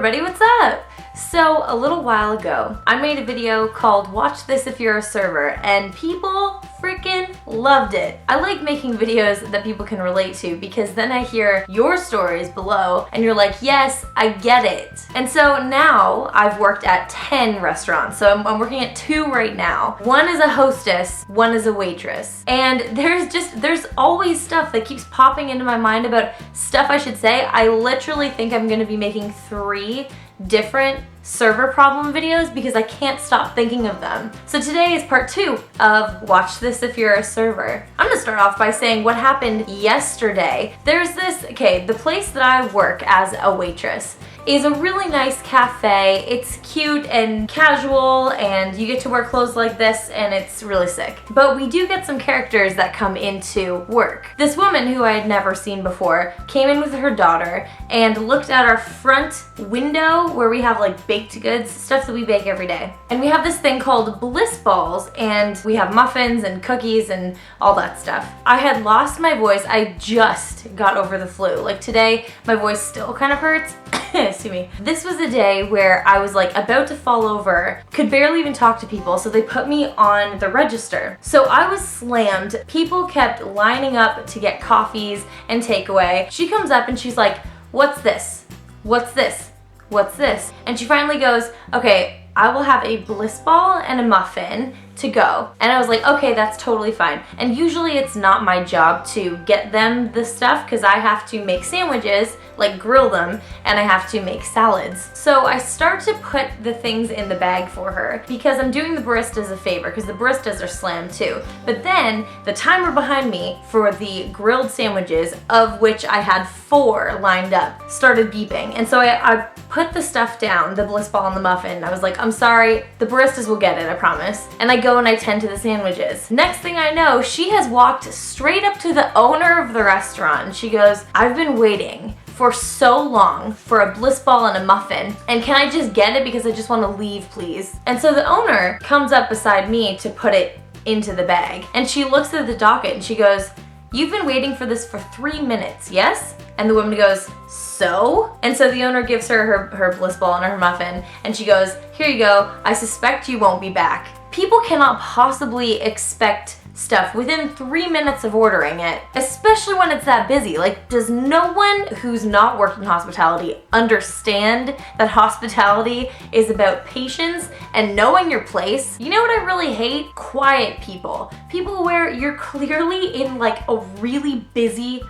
everybody, what's up? So a little while ago, I made a video called Watch This If You're a Server, and people freaking loved it. I like making videos that people can relate to because then I hear your stories below and you're like, yes, I get it. And so now I've worked at 10 restaurants. So I'm working at 2 right now. One is a hostess, one is a waitress. And there's always stuff that keeps popping into my mind about stuff I should say. I literally think I'm gonna be making 3 different server problem videos because I can't stop thinking of them. So today is part 2 of Watch This If You're a Server. I'm gonna start off by saying what happened yesterday. There's this, the place that I work as a waitress is a really nice cafe. It's cute and casual and you get to wear clothes like this and it's really sick. But we do get some characters that come into work. This woman who I had never seen before came in with her daughter and looked at our front window where we have like baked goods, stuff that we bake every day. And we have this thing called bliss balls and we have muffins and cookies and all that stuff. I had lost my voice. I just got over the flu. Like today, my voice still kind of hurts. Excuse me. This was a day where I was like about to fall over, could barely even talk to people, so they put me on the register. So I was slammed. People kept lining up to get coffees and takeaway. She comes up and she's like, what's this? What's this? What's this? And she finally goes, okay, I will have a bliss ball and a muffin to go. And I was like, okay, that's totally fine. And usually it's not my job to get them the stuff because I have to make sandwiches, like grill them, and I have to make salads. So I start to put the things in the bag for her because I'm doing the baristas a favor because the baristas are slammed too. But then the timer behind me for the grilled sandwiches, of which I had 4 lined up, started beeping. And so I put the stuff down, the bliss ball and the muffin. I was like, I'm sorry, the baristas will get it, I promise. And I go and I tend to the sandwiches. Next thing I know, she has walked straight up to the owner of the restaurant and she goes, I've been waiting for so long for a bliss ball and a muffin, and can I just get it because I just want to leave, please? And so the owner comes up beside me to put it into the bag, and she looks at the docket and she goes, you've been waiting for this for 3 minutes, yes? And the woman goes, so? And so the owner gives her her bliss ball and her muffin, and she goes, here you go, I suspect you won't be back. People cannot possibly expect stuff within 3 minutes of ordering it, especially when it's that busy. Like, does no one who's not worked in hospitality understand that hospitality is about patience and knowing your place? You know what I really hate? Quiet people. People where you're clearly in like a really busy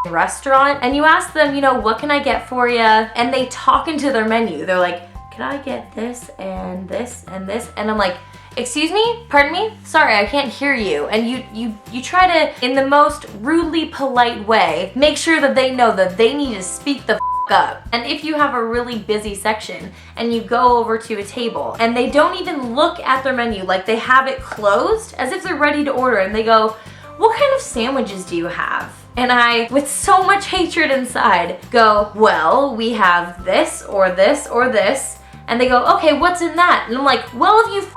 restaurant and you ask them, you know, what can I get for you? And they talk into their menu. They're like, can I get this and this and this? And I'm like, excuse me? Pardon me? Sorry, I can't hear you. And you try to, in the most rudely polite way, make sure that they know that they need to speak the up. And if you have a really busy section and you go over to a table and they don't even look at their menu, like they have it closed as if they're ready to order, and they go, what kind of sandwiches do you have? And I, with so much hatred inside, go, well, we have this or this or this. And they go, okay, what's in that? And I'm like, well, if you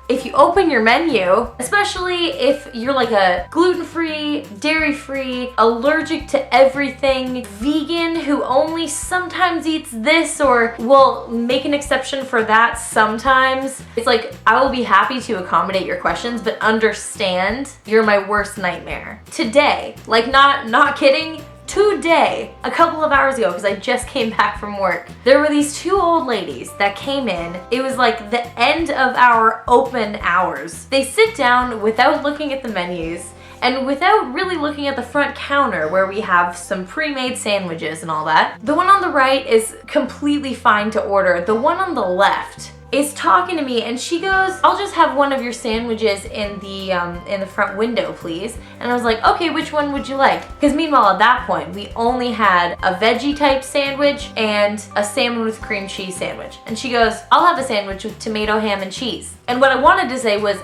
if you open your menu, especially if you're like a gluten-free, dairy-free, allergic to everything, vegan who only sometimes eats this or will make an exception for that sometimes, it's like, I will be happy to accommodate your questions, but understand you're my worst nightmare. Today, like not kidding, today, a couple of hours ago, because I just came back from work, there were these 2 old ladies that came in. It was like the end of our open hours. They sit down without looking at the menus and without really looking at the front counter where we have some pre-made sandwiches and all that. The one on the right is completely fine to order. The one on the left is talking to me and she goes, I'll just have one of your sandwiches in the front window, please. And I was like, okay, which one would you like? Because meanwhile, at that point, we only had a veggie type sandwich and a salmon with cream cheese sandwich. And she goes, I'll have a sandwich with tomato, ham, and cheese. And what I wanted to say was,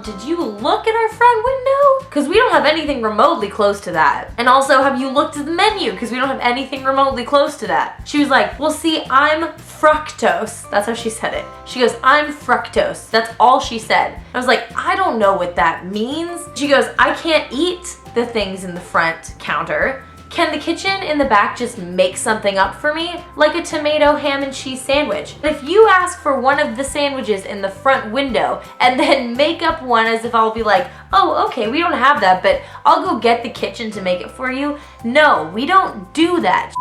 did you look at our front window? Because we don't have anything remotely close to that. And also, have you looked at the menu? Because we don't have anything remotely close to that. She was like, well, see, I'm fructose. That's how she said it. She goes, I'm fructose. That's all she said. I was like, I don't know what that means. She goes, I can't eat the things in the front counter Can the kitchen in the back just make something up for me? Like a tomato, ham, and cheese sandwich. But if you ask for one of the sandwiches in the front window and then make up one as if I'll be like, oh, okay, we don't have that, but I'll go get the kitchen to make it for you. No, we don't do that.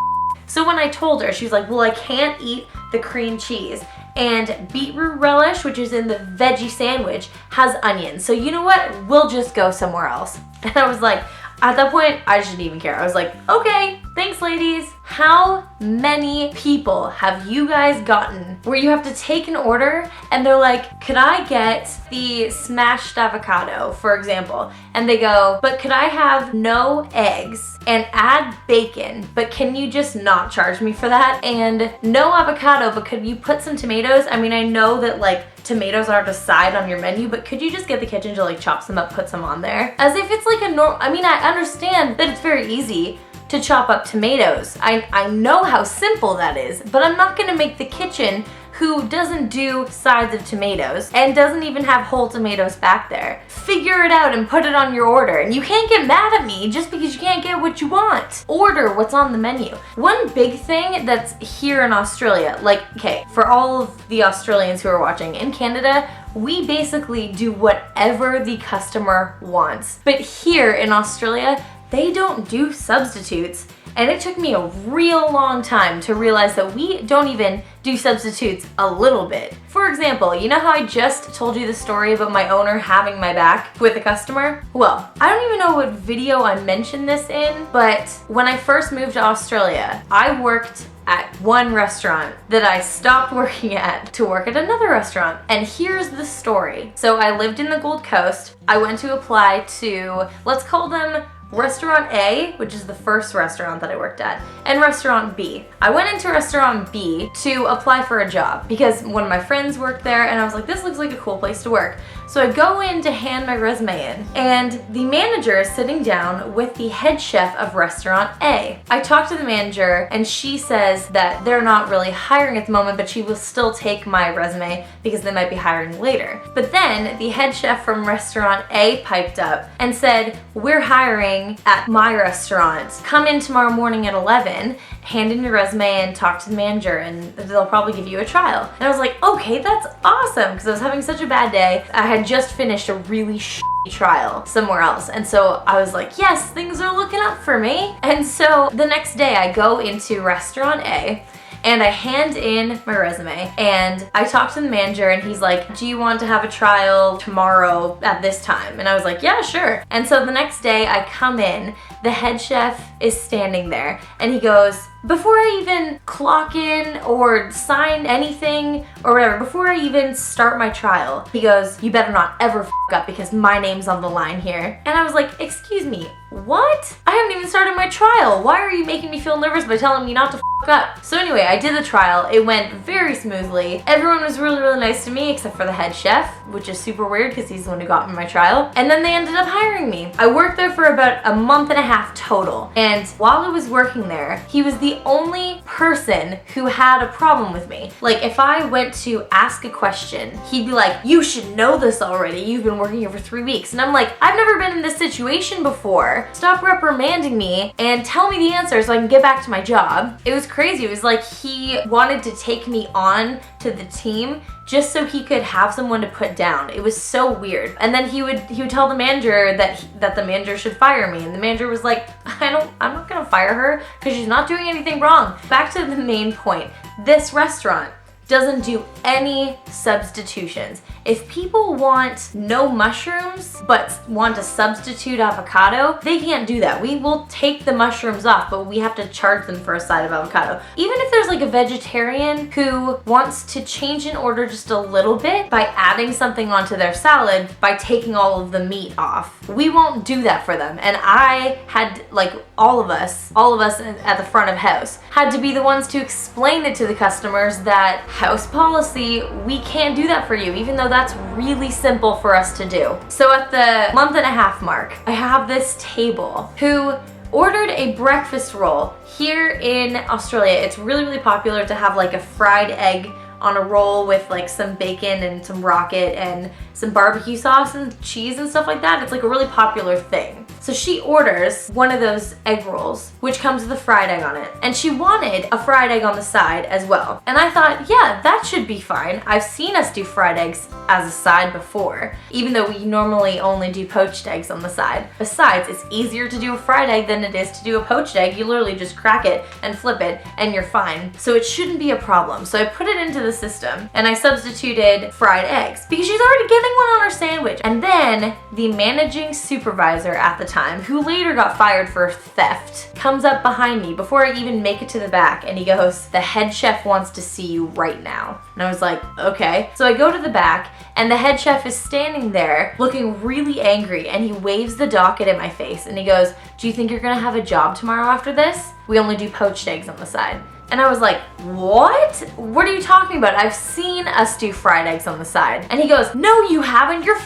So when I told her, she was like, well, I can't eat the cream cheese. And beetroot relish, which is in the veggie sandwich, has onions. So you know what? We'll just go somewhere else. And I was like, at that point, I didn't even care. I was like, okay, thanks ladies. How many people have you guys gotten where you have to take an order and they're like, could I get the smashed avocado, for example? And they go, but could I have no eggs and add bacon, but can you just not charge me for that? And no avocado, but could you put some tomatoes? I mean, I know that like tomatoes aren't a side on your menu, but could you just get the kitchen to like chop some up, put some on there? As if it's like a normal, I mean, I understand that it's very easy to chop up tomatoes. I know how simple that is, but I'm not gonna make the kitchen who doesn't do sides of tomatoes and doesn't even have whole tomatoes back there. Figure it out and put it on your order. And you can't get mad at me just because you can't get what you want. Order what's on the menu. One big thing that's here in Australia, like, okay, for all of the Australians who are watching, in Canada, we basically do whatever the customer wants. But here in Australia, they don't do substitutes. And it took me a real long time to realize that we don't even do substitutes a little bit. For example, you know how I just told you the story about my owner having my back with a customer? Well, I don't even know what video I mentioned this in, but when I first moved to Australia, I worked at one restaurant that I stopped working at to work at another restaurant. And here's the story. So I lived in the Gold Coast. I went to apply to, let's call them Restaurant A, which is the first restaurant that I worked at, and Restaurant B. I went into Restaurant B to apply for a job because one of my friends worked there and I was like, this looks like a cool place to work. So I go in to hand my resume in and the manager is sitting down with the head chef of Restaurant A. I talked to the manager and she says that they're not really hiring at the moment, but she will still take my resume because they might be hiring later. But then the head chef from Restaurant A piped up and said, we're hiring at my restaurant. Come in tomorrow morning at 11, hand in your resume and talk to the manager and they'll probably give you a trial. And I was like, okay, that's awesome, because I was having such a bad day. I had just finished a really shitty trial somewhere else. And so I was like, yes, things are looking up for me. And so the next day I go into Restaurant A and I hand in my resume and I talk to the manager and he's like, do you want to have a trial tomorrow at this time? And I was like, yeah, sure. And so the next day I come in, the head chef is standing there and he goes, before I even clock in or sign anything or whatever, before I even start my trial, he goes, you better not ever f up because my name's on the line here. And I was like, excuse me, what? I haven't even started my trial. Why are you making me feel nervous by telling me not to f up? So anyway, I did the trial. It went very smoothly. Everyone was really, really nice to me except for the head chef, which is super weird because he's the one who got me my trial. And then they ended up hiring me. I worked there for about a month and a half total. And while I was working there, he was the only person who had a problem with me. Like if I went to ask a question, he'd be like, you should know this already. You've been working here for 3 weeks. And I'm like, I've never been in this situation before. Stop reprimanding me and tell me the answer so I can get back to my job. It was crazy. It was like he wanted to take me on to the team just so he could have someone to put down. It was so weird. And then he would tell the manager that the manager should fire me. And the manager was like, I'm not gonna fire her because she's not doing anything wrong. Back to the main point. This restaurant doesn't do any substitutions. If people want no mushrooms but want to substitute avocado, they can't do that. We will take the mushrooms off, but we have to charge them for a side of avocado. Even if there's like a vegetarian who wants to change an order just a little bit by adding something onto their salad by taking all of the meat off, we won't do that for them. And I had, like, all of us at the front of house had to be the ones to explain it to the customers that house policy, we can't do that for you, even though that's really simple for us to do. So at the month and a half mark, I have this table who ordered a breakfast roll. Here in Australia, it's really, really popular to have like a fried egg on a roll with like some bacon and some rocket and some barbecue sauce and cheese and stuff like that. It's like a really popular thing. So she orders one of those egg rolls, which comes with a fried egg on it. And she wanted a fried egg on the side as well. And I thought, yeah, that should be fine. I've seen us do fried eggs as a side before, even though we normally only do poached eggs on the side. Besides, it's easier to do a fried egg than it is to do a poached egg. You literally just crack it and flip it and you're fine. So it shouldn't be a problem. So I put it into the system and I substituted fried eggs because she's already getting one on her sandwich. And then the managing supervisor at the time, who later got fired for theft, comes up behind me before I even make it to the back and he goes, "The head chef wants to see you right now." And I was like, okay. So I go to the back and the head chef is standing there looking really angry and he waves the docket in my face and he goes, "Do you think you're gonna have a job tomorrow after this? We only do poached eggs on the side." And I was like, what? What are you talking about? I've seen us do fried eggs on the side. And he goes, "No, you haven't. You're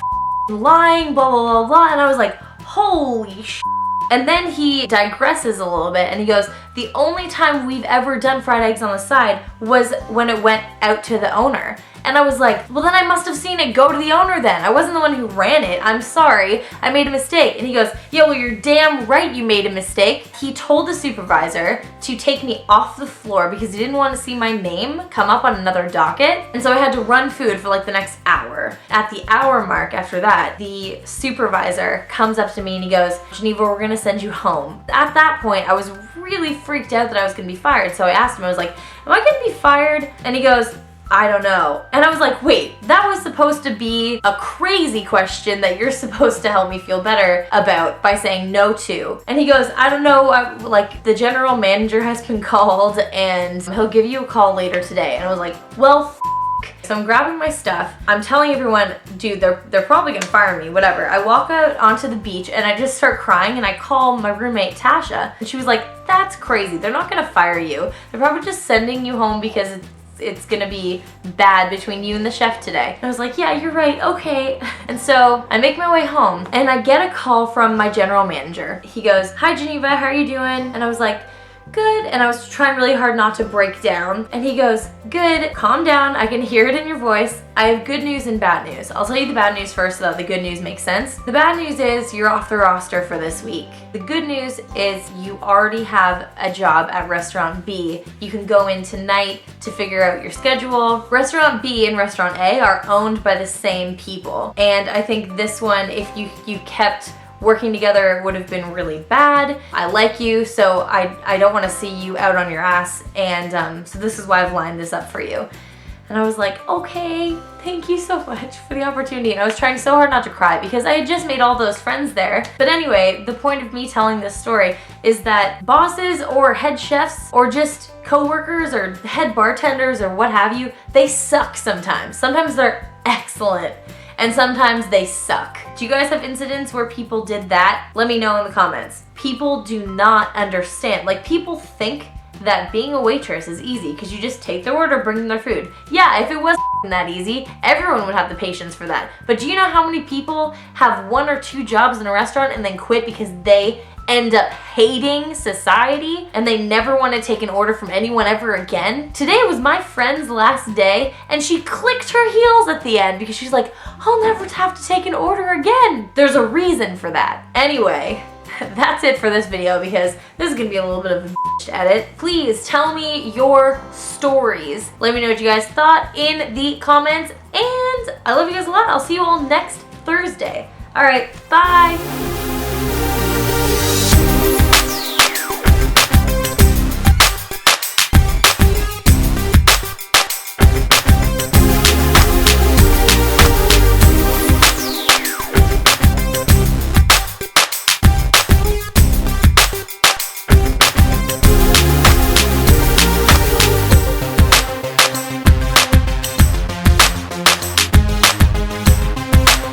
lying, blah, blah, blah, blah." And I was like, holy sh*. And then he digresses a little bit and he goes, "The only time we've ever done fried eggs on the side was when it went out to the owner." And I was like, well, then I must have seen it go to the owner then. I wasn't the one who ran it. I'm sorry. I made a mistake. And he goes, "Yeah, well, you're damn right you made a mistake." He told the supervisor to take me off the floor because he didn't want to see my name come up on another docket. And so I had to run food for like the next hour. At the hour mark after that, the supervisor comes up to me and he goes, "Geneva, we're gonna send you home." At that point, I was really freaked out that I was gonna be fired. So I asked him, I was like, "Am I gonna be fired?" And he goes, "I don't know." And I was like, wait, that was supposed to be a crazy question that you're supposed to help me feel better about by saying no to. And he goes, "I don't know, like the general manager has been called and he'll give you a call later today." And I was like, well, so I'm grabbing my stuff. I'm telling everyone, dude, they're probably gonna fire me, whatever. I walk out onto the beach and I just start crying and I call my roommate Tasha and she was like, "That's crazy. They're not gonna fire you. They're probably just sending you home because it's gonna be bad between you and the chef today." And I was like, yeah, you're right, okay. And so I make my way home and I get a call from my general manager. He goes, "Hi Geneva, how are you doing?" And I was like, "Good." And I was trying really hard not to break down. And he goes, "Good, calm down. I can hear it in your voice. I have good news and bad news. I'll tell you the bad news first so that the good news makes sense. The bad news is you're off the roster for this week. The good news is you already have a job at Restaurant B. You can go in tonight to figure out your schedule." Restaurant B and Restaurant A are owned by the same people. And I think this one, if you kept working together, would have been really bad. I like you, so I don't want to see you out on your ass, and so this is why I've lined this up for you. And I was like, okay, thank you so much for the opportunity. And I was trying so hard not to cry because I had just made all those friends there. But anyway, the point of me telling this story is that bosses or head chefs or just co-workers or head bartenders or what have you, they suck sometimes. Sometimes they're excellent. And sometimes they suck. Do you guys have incidents where people did that? Let me know in the comments. People do not understand. Like, people think that being a waitress is easy because you just take their order, bring them their food. Yeah, if it was that easy, everyone would have the patience for that. But do you know how many people have 1 or 2 jobs in a restaurant and then quit because they end up hating society and they never want to take an order from anyone ever again? Today was my friend's last day and she clicked her heels at the end because she's like, "I'll never have to take an order again." There's a reason for that. Anyway, that's it for this video because this is gonna be a little bit of a edit. Please tell me your stories. Let me know what you guys thought in the comments, and I love you guys a lot. I'll see you all next Thursday. All right, bye.